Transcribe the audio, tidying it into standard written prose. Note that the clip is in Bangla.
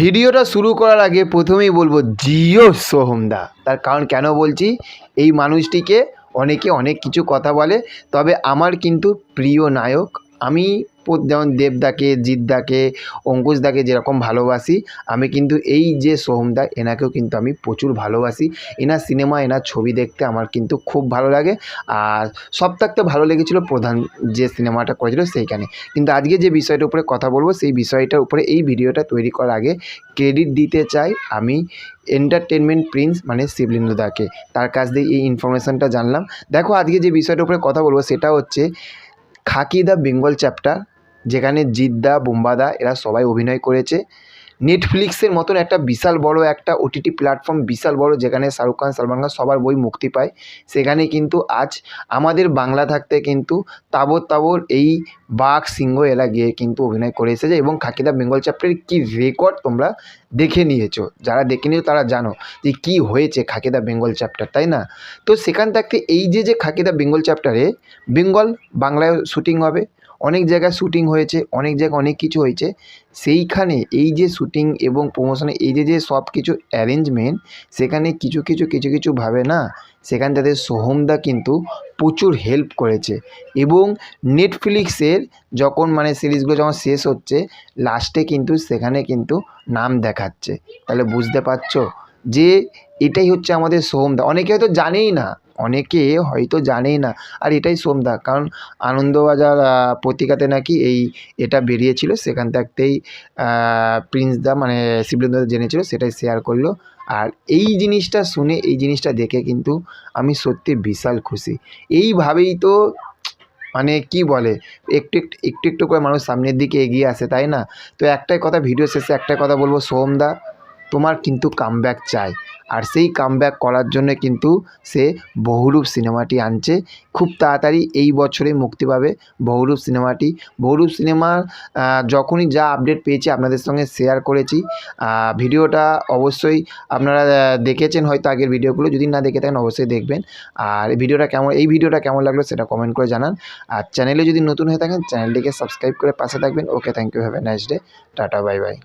ভিডিওটা শুরু করার আগে প্রথমেই বলবো জিও সোহমদা। তার কারণ কেন বলছি, এই মানুষটিকে অনেকে অনেক কিছু কথা বলে, তবে আমার কিন্তু প্রিয় নায়ক। আমি যেমন দেবদাকে, জিৎদাকে, অঙ্কুশদাকে যেরকম ভালোবাসি, আমি কিন্তু এই যে সোহমদা, এনাকেও কিন্তু আমি প্রচুর ভালোবাসি। এনার সিনেমা, এনার ছবি দেখতে আমার কিন্তু খুব ভালো লাগে। আর সব থাকতে ভালো লেগেছিলো প্রধান যে সিনেমাটা করেছিল সেইখানে। কিন্তু আজকে যে বিষয়টার উপরে কথা বলবো, সেই বিষয়টার উপরে এই ভিডিওটা তৈরি করার আগে ক্রেডিট দিতে চাই আমি এন্টারটেনমেন্ট প্রিন্স মানে শিবলিন্দুদাকে। তার কাছ দিয়ে এই ইনফরমেশানটা জানলাম। দেখো, আজকে যে বিষয়টার উপরে কথা বলবো সেটা হচ্ছে খাকি দ্য বেঙ্গল চ্যাপ্টার, যেখানে জিৎদা, বুম্বাদা এরা সবাই অভিনয় করেছে। নেটফ্লিক্সের মতন একটা বিশাল বড় একটা ওটিটি প্ল্যাটফর্ম, বিশাল বড়, যেখানে শাহরুখ খান, সালমান খান সবার বই মুক্তি পায়। সেখানে কিন্তু আজ আমাদের বাংলা থাকতে কিন্তু তাবড় তাবড় এই বাঘ, সিংহ এরা গিয়ে কিন্তু অভিনয় করে এসেছে। এবং খাকি দ্য বেঙ্গল চ্যাপ্টারের কী রেকর্ড তোমরা দেখে নিয়েছো, যারা দেখে নিয়েছো তারা জানো যে কী হয়েছে খাকি দ্য বেঙ্গল চ্যাপ্টার, তাই না? তো সেখান থাকতে এই যে খাকি দ্য বেঙ্গল চ্যাপ্টারে বেঙ্গল বাংলায় শ্যুটিং হবে, অনেক জায়গায় শ্যুটিং হয়েছে, অনেক জায়গায় অনেক কিছু হয়েছে। সেইখানে এই যে শ্যুটিং এবং প্রমোশনে এই যে সব কিছু অ্যারেঞ্জমেন্ট, সেখানে কিছু ভাবে না, সেখান তাদের সোহমদা কিন্তু প্রচুর হেল্প করেছে। এবং নেটফ্লিক্সের যখন মানে সিরিজগুলো যখন শেষ হচ্ছে, লাস্টে কিন্তু সেখানে কিন্তু নাম দেখাচ্ছে। তাহলে বুঝতে পারছো যে এটাই হচ্ছে আমাদের সোহমদা। অনেকে হয়তো জানেই না, আর এটাই সোহমদা। কারণ আনন্দবাজার পত্রিকাতে নাকি এটা বেরিয়েছিল, সেখান থাকতেই প্রিন্সদা মানে শিবলিন্দুদা জেনেছিল, সেটাই শেয়ার করলো। আর এই জিনিসটা শুনে, এই জিনিসটা দেখে কিন্তু আমি সত্যি বিশাল খুশি। এইভাবেই তো মানে কি বলে, একটু করে মানুষ সামনের দিকে এগিয়ে আসে, তাই না? তো একটাই কথা, ভিডিও শেষে একটাই কথা বলবো, সোহমদা তোমার কিন্তু কামব্যাক চাই। আর সেই কামব্যাক করার জন্য কিন্তু সে বহুরূপ সিনেমাটি আনছে। খুব তাড়াতাড়ি এই বছরে মুক্তি পাবে বহুরূপ সিনেমাটি। বহুরূপ সিনেমার যখনই যা আপডেট পেয়েছি আপনাদের সঙ্গে শেয়ার করেছি। ভিডিওটা অবশ্যই আপনারা দেখেছেন হয়তো আগের ভিডিওগুলো, যদি না দেখে থাকেন অবশ্যই দেখবেন। আর এই ভিডিওটা কেমন লাগলো সেটা কমেন্ট করে জানান। আর চ্যানেলে যদি নতুন হয়ে থাকেন চ্যানেলটিকে সাবস্ক্রাইব করে পাশে থাকবেন। Okay, thank you, have a nice day, tata, bye by.